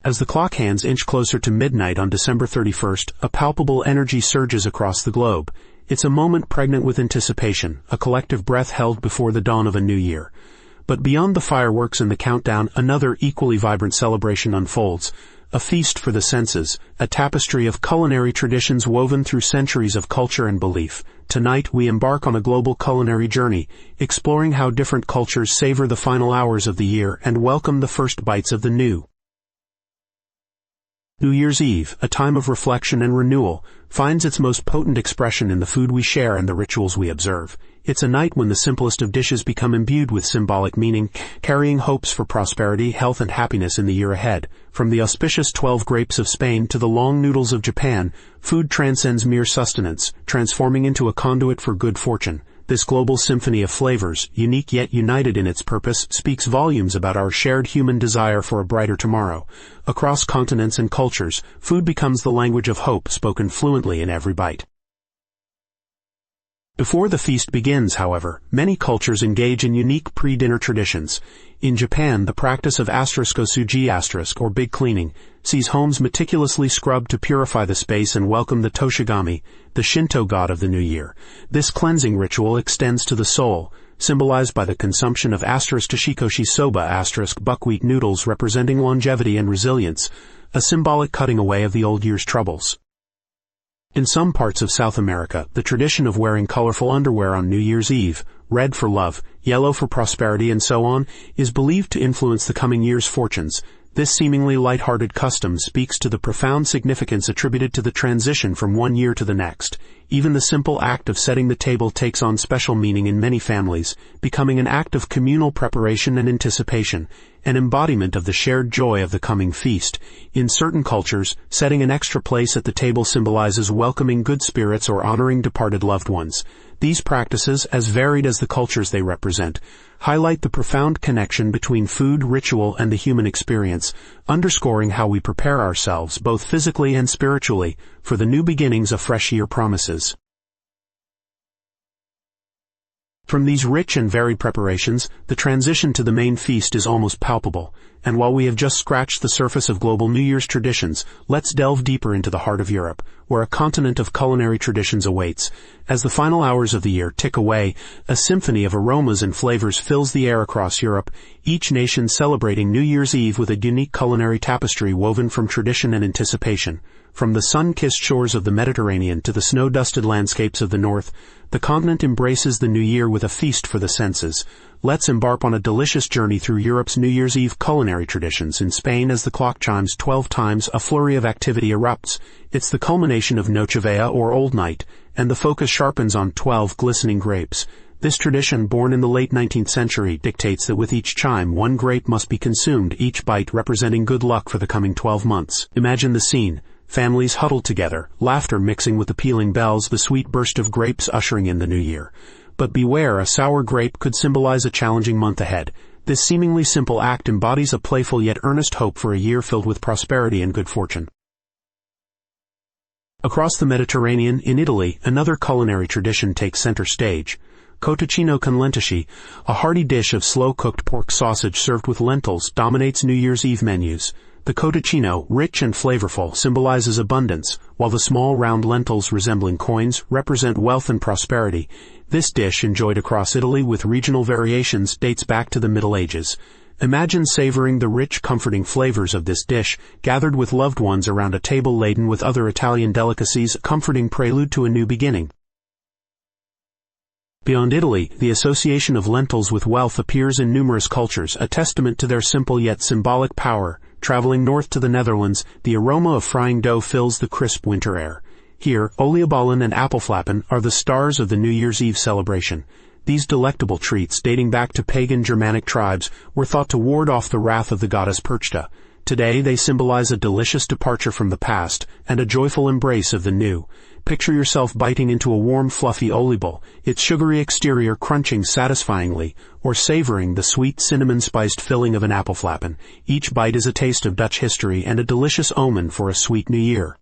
As the clock hands inch closer to midnight on December 31st, a palpable energy surges across the globe. It's a moment pregnant with anticipation, a collective breath held before the dawn of a new year. But beyond the fireworks and the countdown, another equally vibrant celebration unfolds. A feast for the senses, a tapestry of culinary traditions woven through centuries of culture and belief. Tonight we embark on a global culinary journey, exploring how different cultures savor the final hours of the year and welcome the first bites of the new. New Year's Eve, a time of reflection and renewal, finds its most potent expression in the food we share and the rituals we observe. It's a night when the simplest of dishes become imbued with symbolic meaning, carrying hopes for prosperity, health and happiness in the year ahead. From the auspicious 12 grapes of Spain to the long noodles of Japan, food transcends mere sustenance, transforming into a conduit for good fortune. This global symphony of flavors, unique yet united in its purpose, speaks volumes about our shared human desire for a brighter tomorrow. Across continents and cultures, food becomes the language of hope spoken fluently in every bite. Before the feast begins, however, many cultures engage in unique pre-dinner traditions. In Japan, the practice of *osuji*, or big cleaning, sees homes meticulously scrubbed to purify the space and welcome the Toshigami, the Shinto god of the new year. This cleansing ritual extends to the soul, symbolized by the consumption of *tashikoshi soba buckwheat noodles representing longevity and resilience, a symbolic cutting away of the old year's troubles. In some parts of South America, the tradition of wearing colorful underwear on New Year's Eve, red for love, yellow for prosperity and so on, is believed to influence the coming year's fortunes. This seemingly light-hearted custom speaks to the profound significance attributed to the transition from one year to the next. Even the simple act of setting the table takes on special meaning in many families, becoming an act of communal preparation and anticipation, an embodiment of the shared joy of the coming feast. In certain cultures, setting an extra place at the table symbolizes welcoming good spirits or honoring departed loved ones. These practices, as varied as the cultures they represent, highlight the profound connection between food, ritual, and the human experience, underscoring how we prepare ourselves, both physically and spiritually, for the new beginnings a fresh year promises. From these rich and varied preparations, the transition to the main feast is almost palpable, and while we have just scratched the surface of global New Year's traditions, let's delve deeper into the heart of Europe, where a continent of culinary traditions awaits. As the final hours of the year tick away, a symphony of aromas and flavors fills the air across Europe, each nation celebrating New Year's Eve with a unique culinary tapestry woven from tradition and anticipation. From the sun-kissed shores of the Mediterranean to the snow-dusted landscapes of the north, the continent embraces the new year with a feast for the senses. Let's embark on a delicious journey through Europe's New Year's Eve culinary traditions. In Spain, as the clock chimes 12 times, a flurry of activity erupts. It's the culmination of Noche Vieja, or Old Night, and the focus sharpens on 12 glistening grapes. This tradition, born in the late 19th century, dictates that with each chime, one grape must be consumed, each bite representing good luck for the coming 12 months. Imagine the scene. Families huddled together, laughter mixing with the pealing bells, the sweet burst of grapes ushering in the new year. But beware, a sour grape could symbolize a challenging month ahead. This seemingly simple act embodies a playful yet earnest hope for a year filled with prosperity and good fortune. Across the Mediterranean, in Italy, another culinary tradition takes center stage. Cotechino con lenticchie, a hearty dish of slow-cooked pork sausage served with lentils, dominates New Year's Eve menus. The cotechino, rich and flavorful, symbolizes abundance, while the small round lentils resembling coins represent wealth and prosperity. This dish, enjoyed across Italy with regional variations, dates back to the Middle Ages. Imagine savoring the rich, comforting flavors of this dish, gathered with loved ones around a table laden with other Italian delicacies, a comforting prelude to a new beginning. Beyond Italy, the association of lentils with wealth appears in numerous cultures, a testament to their simple yet symbolic power. Traveling north to the Netherlands, the aroma of frying dough fills the crisp winter air. Here, oliebollen and appelflappen are the stars of the New Year's Eve celebration. These delectable treats, dating back to pagan Germanic tribes, were thought to ward off the wrath of the goddess Perchta. Today, they symbolize a delicious departure from the past and a joyful embrace of the new. Picture yourself biting into a warm, fluffy oliebol, its sugary exterior crunching satisfyingly, or savoring the sweet cinnamon-spiced filling of an appelflappen. Each bite is a taste of Dutch history and a delicious omen for a sweet new year.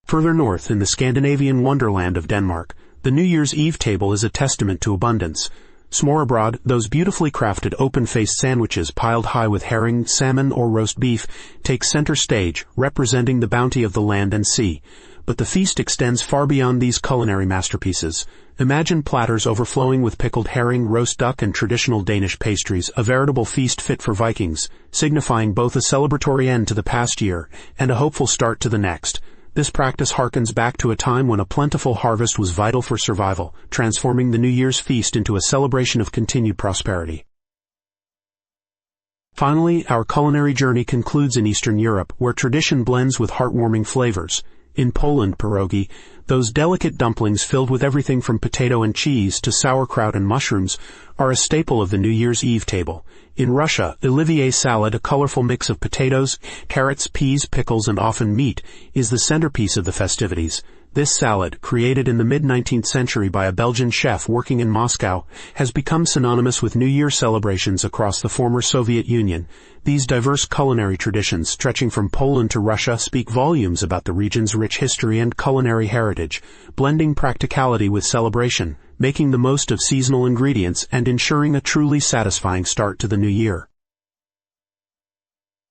Further north, in the Scandinavian wonderland of Denmark, the New Year's Eve table is a testament to abundance. S'more abroad, those beautifully crafted open-faced sandwiches piled high with herring, salmon, or roast beef take center stage, representing the bounty of the land and sea. But the feast extends far beyond these culinary masterpieces. Imagine platters overflowing with pickled herring, roast duck, and traditional Danish pastries, a veritable feast fit for Vikings, signifying both a celebratory end to the past year and a hopeful start to the next. This practice harkens back to a time when a plentiful harvest was vital for survival, transforming the New Year's feast into a celebration of continued prosperity. Finally, our culinary journey concludes in Eastern Europe, where tradition blends with heartwarming flavors. In Poland, pierogi, those delicate dumplings filled with everything from potato and cheese to sauerkraut and mushrooms, are a staple of the New Year's Eve table. In Russia, Olivier salad, a colorful mix of potatoes, carrots, peas, pickles, and often meat, is the centerpiece of the festivities. This salad, created in the mid-19th century by a Belgian chef working in Moscow, has become synonymous with New Year celebrations across the former Soviet Union. These diverse culinary traditions, stretching from Poland to Russia, speak volumes about the region's rich history and culinary heritage, blending practicality with celebration, making the most of seasonal ingredients and ensuring a truly satisfying start to the new year.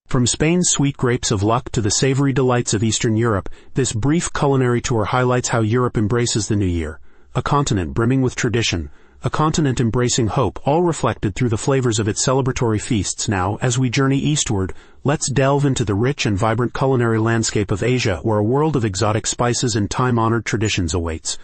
From Spain's sweet grapes of luck to the savory delights of Eastern Europe, this brief culinary tour highlights how Europe embraces the new year. A continent brimming with tradition, a continent embracing hope, all reflected through the flavors of its celebratory feasts. Now, as we journey eastward, let's delve into the rich and vibrant culinary landscape of Asia, where a world of exotic spices and time-honored traditions awaits.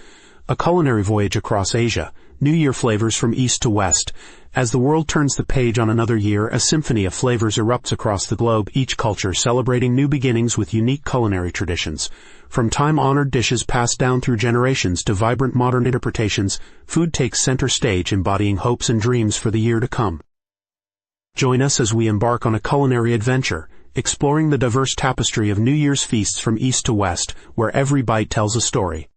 A culinary voyage across Asia, New Year flavors from east to west. As the world turns the page on another year, a symphony of flavors erupts across the globe, each culture celebrating new beginnings with unique culinary traditions. From time-honored dishes passed down through generations to vibrant modern interpretations, food takes center stage, embodying hopes and dreams for the year to come. Join us as we embark on a culinary adventure, exploring the diverse tapestry of New Year's feasts from east to west, where every bite tells a story.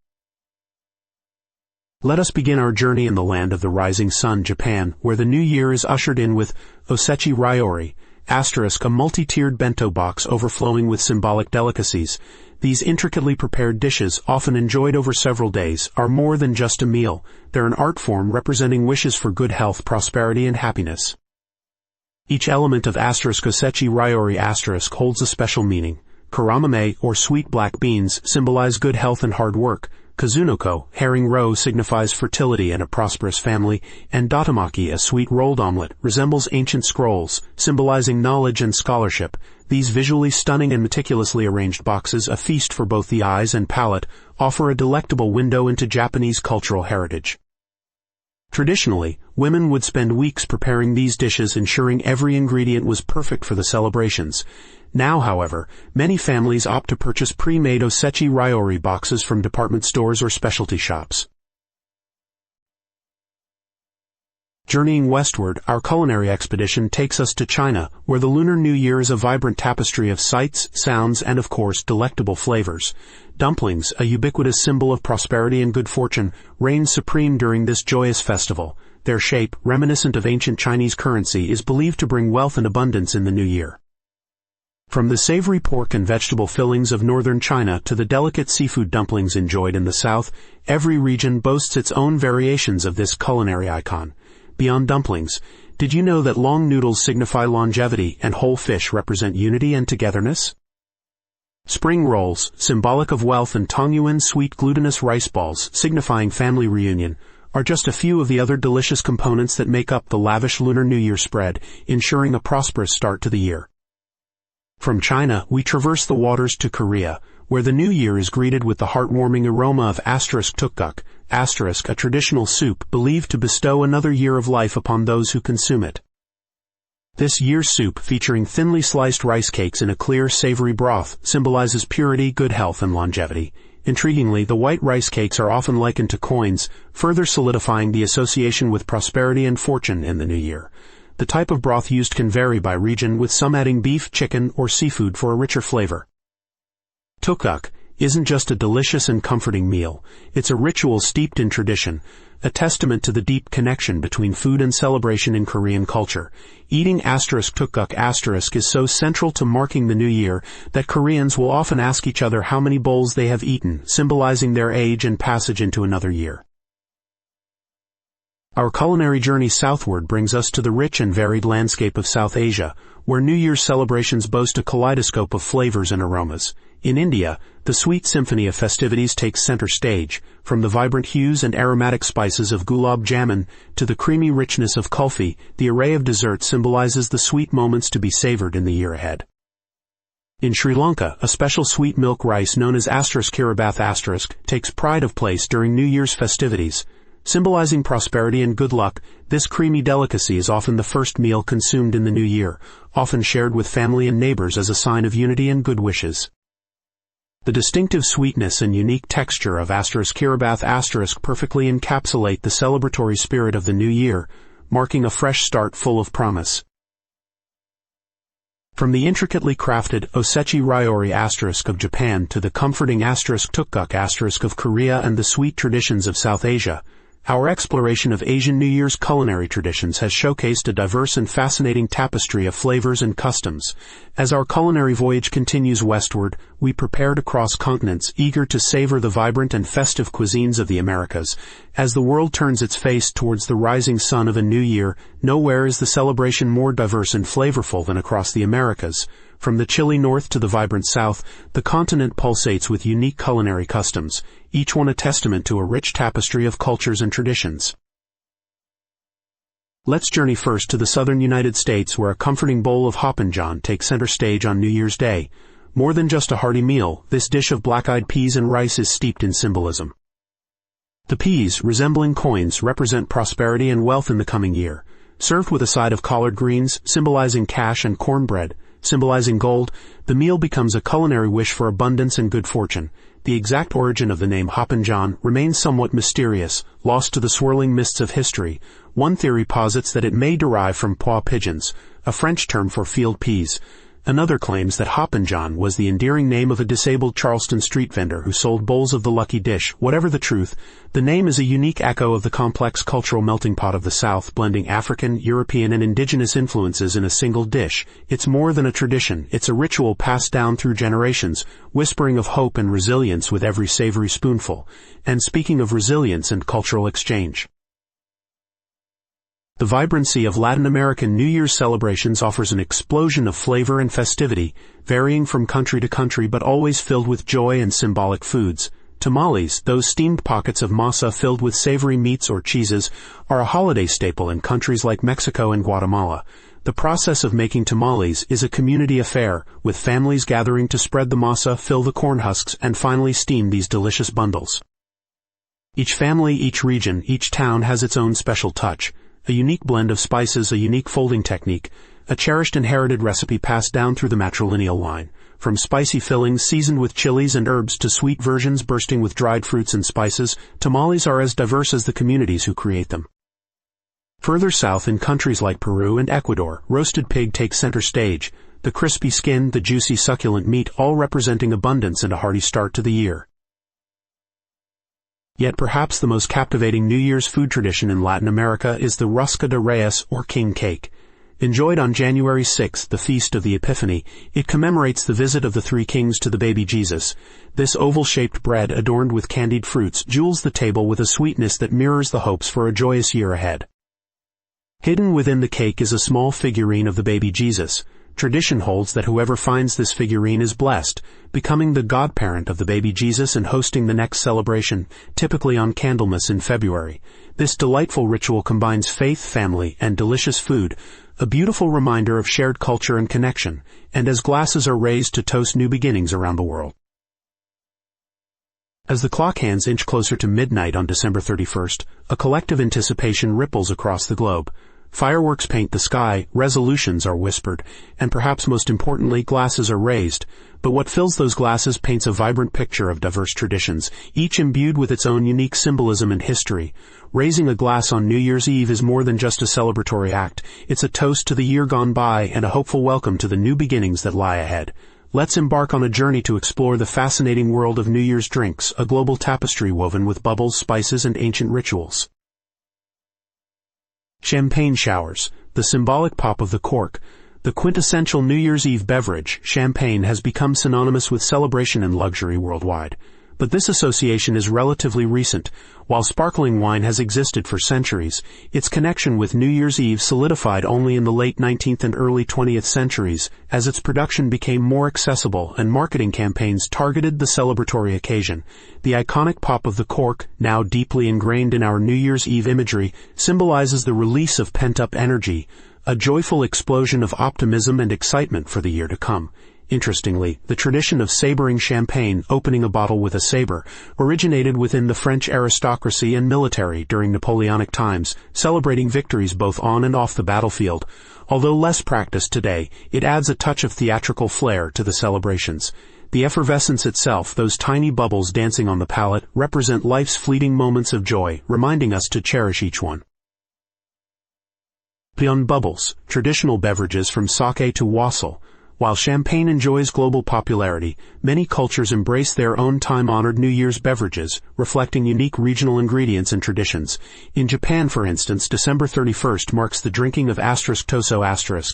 Let us begin our journey in the land of the rising sun, Japan, where the new year is ushered in with Osechi Ryori, a multi-tiered bento box overflowing with symbolic delicacies. These intricately prepared dishes, often enjoyed over several days, are more than just a meal. They're an art form representing wishes for good health, prosperity, and happiness. Each element of Osechi Ryori holds a special meaning. Karamame, or sweet black beans, symbolize good health and hard work. Kazunoko, herring roe, signifies fertility and a prosperous family, and datamaki, a sweet rolled omelet, resembles ancient scrolls, symbolizing knowledge and scholarship. These visually stunning and meticulously arranged boxes, a feast for both the eyes and palate, offer a delectable window into Japanese cultural heritage. Traditionally, women would spend weeks preparing these dishes, ensuring every ingredient was perfect for the celebrations. Now, however, many families opt to purchase pre-made Osechi Ryori boxes from department stores or specialty shops. Journeying westward, our culinary expedition takes us to China, where the Lunar New Year is a vibrant tapestry of sights, sounds, and of course, delectable flavors. Dumplings, a ubiquitous symbol of prosperity and good fortune, reign supreme during this joyous festival. Their shape, reminiscent of ancient Chinese currency, is believed to bring wealth and abundance in the new year. From the savory pork and vegetable fillings of northern China to the delicate seafood dumplings enjoyed in the south, every region boasts its own variations of this culinary icon. Beyond dumplings, did you know that long noodles signify longevity and whole fish represent unity and togetherness? Spring rolls, symbolic of wealth, and tongyuan, sweet glutinous rice balls, signifying family reunion, are just a few of the other delicious components that make up the lavish Lunar New Year spread, ensuring a prosperous start to the year. From China, we traverse the waters to Korea, where the new year is greeted with the heartwarming aroma of Tteokguk, a traditional soup believed to bestow another year of life upon those who consume it. This year's soup, featuring thinly sliced rice cakes in a clear, savory broth, symbolizes purity, good health, and longevity. Intriguingly, the white rice cakes are often likened to coins, further solidifying the association with prosperity and fortune in the new year. The type of broth used can vary by region, with some adding beef, chicken, or seafood for a richer flavor. Tteokguk isn't just a delicious and comforting meal, it's a ritual steeped in tradition, a testament to the deep connection between food and celebration in Korean culture. Eating Tteokguk is so central to marking the new year that Koreans will often ask each other how many bowls they have eaten, symbolizing their age and passage into another year. Our culinary journey southward brings us to the rich and varied landscape of South Asia, where New Year's celebrations boast a kaleidoscope of flavors and aromas. In India, the sweet symphony of festivities takes center stage, from the vibrant hues and aromatic spices of gulab jamun to the creamy richness of kulfi. The array of desserts symbolizes the sweet moments to be savored in the year ahead. In Sri Lanka, a special sweet milk rice known as *Kiribath** takes pride of place during New Year's festivities. Symbolizing prosperity and good luck, this creamy delicacy is often the first meal consumed in the new year, often shared with family and neighbors as a sign of unity and good wishes. The distinctive sweetness and unique texture of *Kiribath* perfectly encapsulate the celebratory spirit of the new year, marking a fresh start full of promise. From the intricately crafted Osechi Ryori * of Japan to the comforting *Tteokguk* of Korea and the sweet traditions of South Asia, our exploration of Asian New Year's culinary traditions has showcased a diverse and fascinating tapestry of flavors and customs. As our culinary voyage continues westward, we prepare to cross continents, eager to savor the vibrant and festive cuisines of the Americas. As the world turns its face towards the rising sun of a new year, nowhere is the celebration more diverse and flavorful than across the Americas. From the chilly north to the vibrant south, the continent pulsates with unique culinary customs, each one a testament to a rich tapestry of cultures and traditions. Let's journey first to the southern United States, where a comforting bowl of Hoppin John takes center stage on New Year's Day. More than just a hearty meal, this dish of black-eyed peas and rice is steeped in symbolism. The peas, resembling coins, represent prosperity and wealth in the coming year. Served with a side of collard greens, symbolizing cash, and cornbread, symbolizing gold, the meal becomes a culinary wish for abundance and good fortune. The exact origin of the name Hoppin John remains somewhat mysterious, lost to the swirling mists of history. One theory posits that it may derive from pois pigeons, a French term for field peas. Another claims that Hoppin John was the endearing name of a disabled Charleston street vendor who sold bowls of the lucky dish. Whatever the truth, the name is a unique echo of the complex cultural melting pot of the South, blending African, European, and indigenous influences in a single dish. It's more than a tradition, it's a ritual passed down through generations, whispering of hope and resilience with every savory spoonful. And speaking of resilience and cultural exchange, the vibrancy of Latin American New Year's celebrations offers an explosion of flavor and festivity, varying from country to country but always filled with joy and symbolic foods. Tamales, those steamed pockets of masa filled with savory meats or cheeses, are a holiday staple in countries like Mexico and Guatemala. The process of making tamales is a community affair, with families gathering to spread the masa, fill the corn husks, and finally steam these delicious bundles. Each family, each region, each town has its own special touch. A unique blend of spices, a unique folding technique, a cherished inherited recipe passed down through the matrilineal line. From spicy fillings seasoned with chilies and herbs to sweet versions bursting with dried fruits and spices, tamales are as diverse as the communities who create them. Further south in countries like Peru and Ecuador, roasted pig takes center stage, the crispy skin, the juicy succulent meat, all representing abundance and a hearty start to the year. Yet perhaps the most captivating New Year's food tradition in Latin America is the Rosca de Reyes, or king cake. Enjoyed on January 6, the feast of the Epiphany, it commemorates the visit of the three kings to the baby Jesus. This oval-shaped bread adorned with candied fruits jewels the table with a sweetness that mirrors the hopes for a joyous year ahead. Hidden within the cake is a small figurine of the baby Jesus. Tradition holds that whoever finds this figurine is blessed, becoming the godparent of the baby Jesus and hosting the next celebration, typically on Candlemas in February. This delightful ritual combines faith, family, and delicious food, a beautiful reminder of shared culture and connection, and as glasses are raised to toast new beginnings around the world. As the clock hands inch closer to midnight on December 31st, a collective anticipation ripples across the globe. Fireworks paint the sky, resolutions are whispered, and perhaps most importantly, glasses are raised. But what fills those glasses paints a vibrant picture of diverse traditions, each imbued with its own unique symbolism and history. Raising a glass on New Year's Eve is more than just a celebratory act. It's a toast to the year gone by and a hopeful welcome to the new beginnings that lie ahead. Let's embark on a journey to explore the fascinating world of New Year's drinks, a global tapestry woven with bubbles, spices, and ancient rituals. Champagne showers, the symbolic pop of the cork. The quintessential New Year's Eve beverage, champagne, has become synonymous with celebration and luxury worldwide. but this association is relatively recent. While sparkling wine has existed for centuries, its connection with New Year's Eve solidified only in the late 19th and early 20th centuries, as its production became more accessible and marketing campaigns targeted the celebratory occasion. The iconic pop of the cork, now deeply ingrained in our New Year's Eve imagery, symbolizes the release of pent-up energy, a joyful explosion of optimism and excitement for the year to come. Interestingly, the tradition of sabering champagne, opening a bottle with a saber, originated within the French aristocracy and military during Napoleonic times, celebrating victories both on and off the battlefield. Although less practiced today, it adds a touch of theatrical flair to the celebrations. The effervescence itself, those tiny bubbles dancing on the palate, represent life's fleeting moments of joy, reminding us to cherish each one. Beyond bubbles, traditional beverages from sake to wassail. While champagne enjoys global popularity, many cultures embrace their own time-honored New Year's beverages, reflecting unique regional ingredients and traditions. In Japan, for instance, December 31st marks the drinking of *toso*,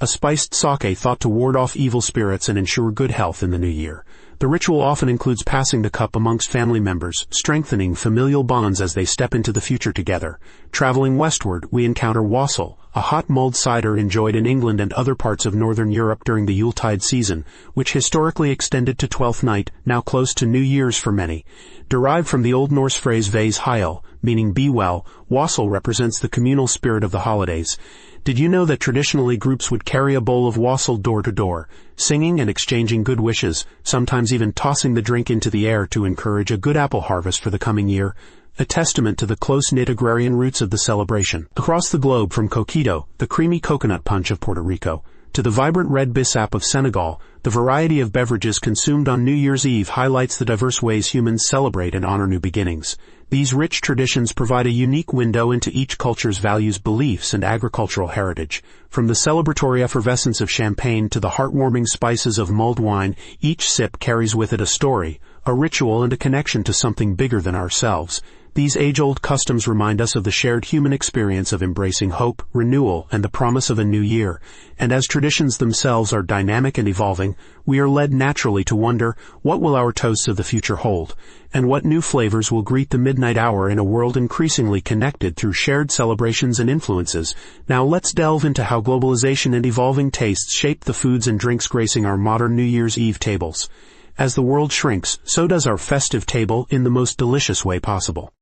a spiced sake thought to ward off evil spirits and ensure good health in the new year. The ritual often includes passing the cup amongst family members, strengthening familial bonds as they step into the future together. Traveling westward, we encounter wassail, a hot mulled cider enjoyed in England and other parts of northern Europe during the Yuletide season, which historically extended to Twelfth Night, now close to New Year's for many. Derived from the Old Norse phrase Veis heil, meaning be well, wassail represents the communal spirit of the holidays. Did you know that traditionally groups would carry a bowl of wassail door to door, singing and exchanging good wishes, sometimes even tossing the drink into the air to encourage a good apple harvest for the coming year? A testament to the close-knit agrarian roots of the celebration. Across the globe, from coquito, the creamy coconut punch of Puerto Rico, to the vibrant red bissap of Senegal, the variety of beverages consumed on New Year's Eve highlights the diverse ways humans celebrate and honor new beginnings. These rich traditions provide a unique window into each culture's values, beliefs, and agricultural heritage. From the celebratory effervescence of champagne to the heartwarming spices of mulled wine, each sip carries with it a story, a ritual, and a connection to something bigger than ourselves. These age-old customs remind us of the shared human experience of embracing hope, renewal, and the promise of a new year. And as traditions themselves are dynamic and evolving, we are led naturally to wonder, what will our toasts of the future hold? And what new flavors will greet the midnight hour in a world increasingly connected through shared celebrations and influences? Now let's delve into how globalization and evolving tastes shape the foods and drinks gracing our modern New Year's Eve tables. As the world shrinks, so does our festive table in the most delicious way possible.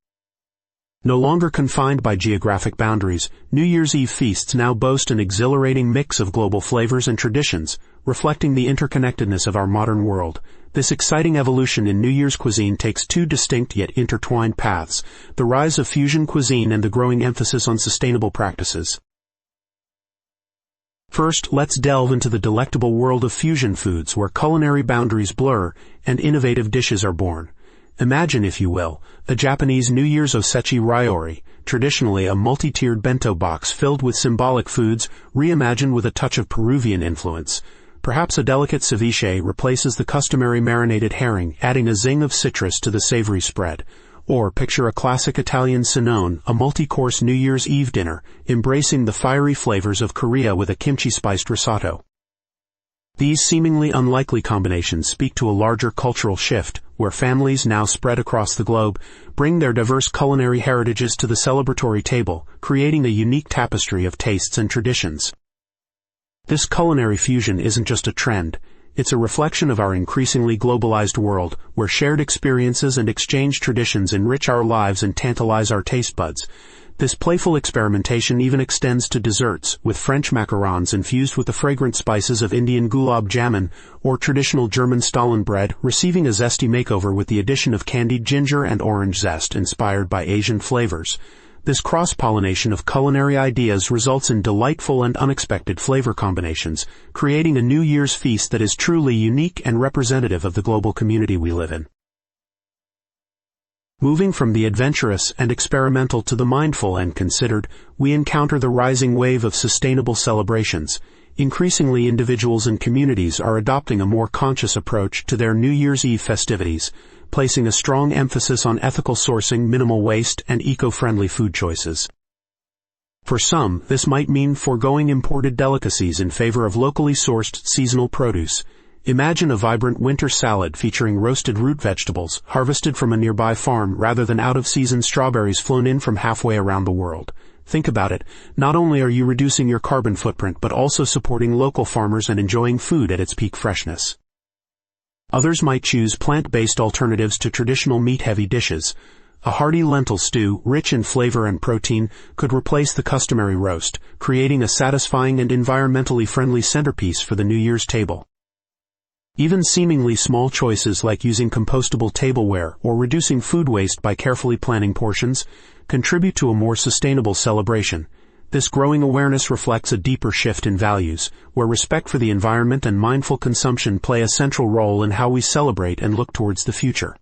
No longer confined by geographic boundaries, New Year's Eve feasts now boast an exhilarating mix of global flavors and traditions, reflecting the interconnectedness of our modern world. This exciting evolution in New Year's cuisine takes two distinct yet intertwined paths: the rise of fusion cuisine and the growing emphasis on sustainable practices. First, let's delve into the delectable world of fusion foods, where culinary boundaries blur and innovative dishes are born. Imagine, if you will, a Japanese New Year's Osechi Ryori, traditionally a multi-tiered bento box filled with symbolic foods, reimagined with a touch of Peruvian influence. Perhaps a delicate ceviche replaces the customary marinated herring, adding a zing of citrus to the savory spread. Or picture a classic Italian Sinone, a multi-course New Year's Eve dinner, embracing the fiery flavors of Korea with a kimchi-spiced risotto. These seemingly unlikely combinations speak to a larger cultural shift, where families now spread across the globe bring their diverse culinary heritages to the celebratory table, creating a unique tapestry of tastes and traditions. This culinary fusion isn't just a trend. It's a reflection of our increasingly globalized world, where shared experiences and exchanged traditions enrich our lives and tantalize our taste buds. This playful experimentation even extends to desserts, with French macarons infused with the fragrant spices of Indian gulab jamun, or traditional German Stollenbread receiving a zesty makeover with the addition of candied ginger and orange zest inspired by Asian flavors. This cross-pollination of culinary ideas results in delightful and unexpected flavor combinations, creating a New Year's feast that is truly unique and representative of the global community we live in. Moving from the adventurous and experimental to the mindful and considered, we encounter the rising wave of sustainable celebrations. Increasingly, individuals and communities are adopting a more conscious approach to their New Year's Eve festivities, placing a strong emphasis on ethical sourcing, minimal waste, and eco-friendly food choices. For some, this might mean foregoing imported delicacies in favor of locally sourced seasonal produce. Imagine a vibrant winter salad featuring roasted root vegetables harvested from a nearby farm rather than out-of-season strawberries flown in from halfway around the world. Think about it. Not only are you reducing your carbon footprint but also supporting local farmers and enjoying food at its peak freshness. Others might choose plant-based alternatives to traditional meat-heavy dishes. A hearty lentil stew, rich in flavor and protein, could replace the customary roast, creating a satisfying and environmentally friendly centerpiece for the New Year's table. Even seemingly small choices like using compostable tableware or reducing food waste by carefully planning portions contribute to a more sustainable celebration. This growing awareness reflects a deeper shift in values, where respect for the environment and mindful consumption play a central role in how we celebrate and look towards the future.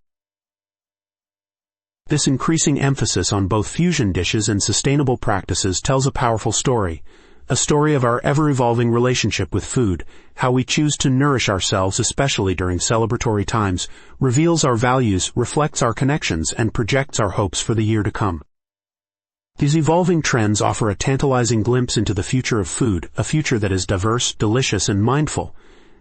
This increasing emphasis on both fusion dishes and sustainable practices tells a powerful story. A story of our ever-evolving relationship with food, how we choose to nourish ourselves especially during celebratory times, reveals our values, reflects our connections, and projects our hopes for the year to come. These evolving trends offer a tantalizing glimpse into the future of food, a future that is diverse, delicious, and mindful.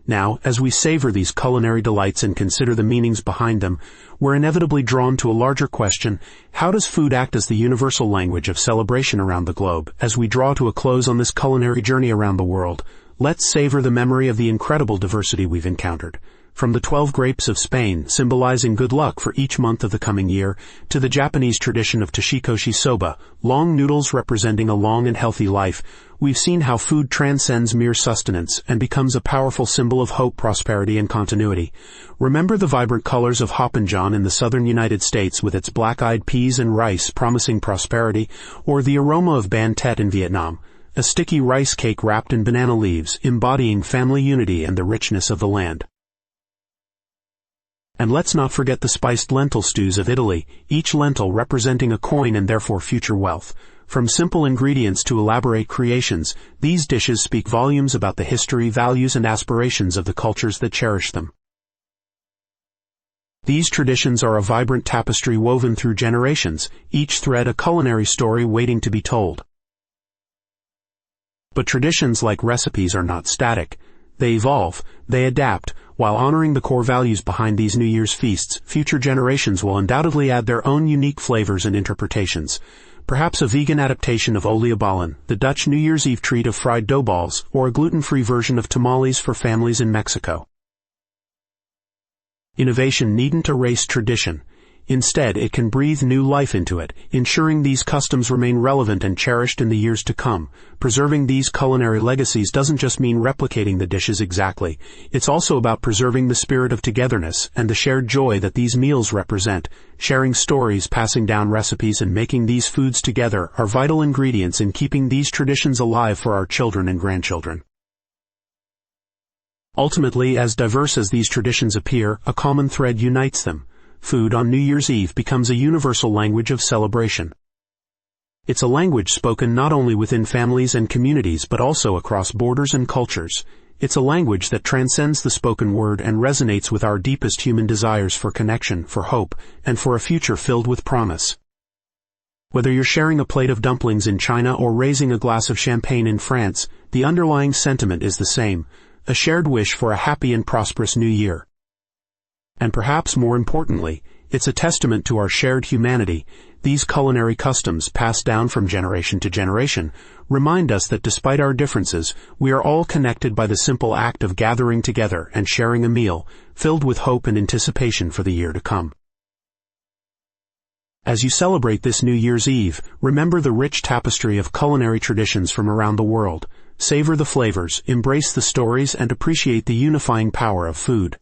Now, as we savor these culinary delights and consider the meanings behind them, we're inevitably drawn to a larger question: how does food act as the universal language of celebration around the globe? As we draw to a close on this culinary journey around the world, let's savor the memory of the incredible diversity we've encountered. From the 12 grapes of Spain, symbolizing good luck for each month of the coming year, to the Japanese tradition of toshikoshi soba, long noodles representing a long and healthy life, we've seen how food transcends mere sustenance and becomes a powerful symbol of hope, prosperity, and continuity. Remember the vibrant colors of Hoppin John in the southern United States with its black-eyed peas and rice promising prosperity, or the aroma of ban tet in Vietnam, a sticky rice cake wrapped in banana leaves, embodying family unity and the richness of the land. And let's not forget the spiced lentil stews of Italy, each lentil representing a coin and therefore future wealth. From simple ingredients to elaborate creations, these dishes speak volumes about the history, values, and aspirations of the cultures that cherish them. These traditions are a vibrant tapestry woven through generations, each thread a culinary story waiting to be told. But traditions, like recipes, are not static. They evolve, they adapt. While honoring the core values behind these New Year's feasts, future generations will undoubtedly add their own unique flavors and interpretations. Perhaps a vegan adaptation of Oliebollen, the Dutch New Year's Eve treat of fried dough balls, or a gluten-free version of tamales for families in Mexico. Innovation needn't erase tradition. Instead, it can breathe new life into it, ensuring these customs remain relevant and cherished in the years to come. Preserving these culinary legacies doesn't just mean replicating the dishes exactly. It's also about preserving the spirit of togetherness and the shared joy that these meals represent. Sharing stories, passing down recipes, and making these foods together are vital ingredients in keeping these traditions alive for our children and grandchildren. Ultimately, as diverse as these traditions appear, a common thread unites them. Food on New Year's Eve becomes a universal language of celebration. It's a language spoken not only within families and communities but also across borders and cultures. It's a language that transcends the spoken word and resonates with our deepest human desires for connection, for hope, and for a future filled with promise. Whether you're sharing a plate of dumplings in China or raising a glass of champagne in France, the underlying sentiment is the same: a shared wish for a happy and prosperous new year. And perhaps more importantly, it's a testament to our shared humanity. These culinary customs, passed down from generation to generation, remind us that despite our differences, we are all connected by the simple act of gathering together and sharing a meal, filled with hope and anticipation for the year to come. As you celebrate this New Year's Eve, remember the rich tapestry of culinary traditions from around the world. Savor the flavors, embrace the stories, and appreciate the unifying power of food.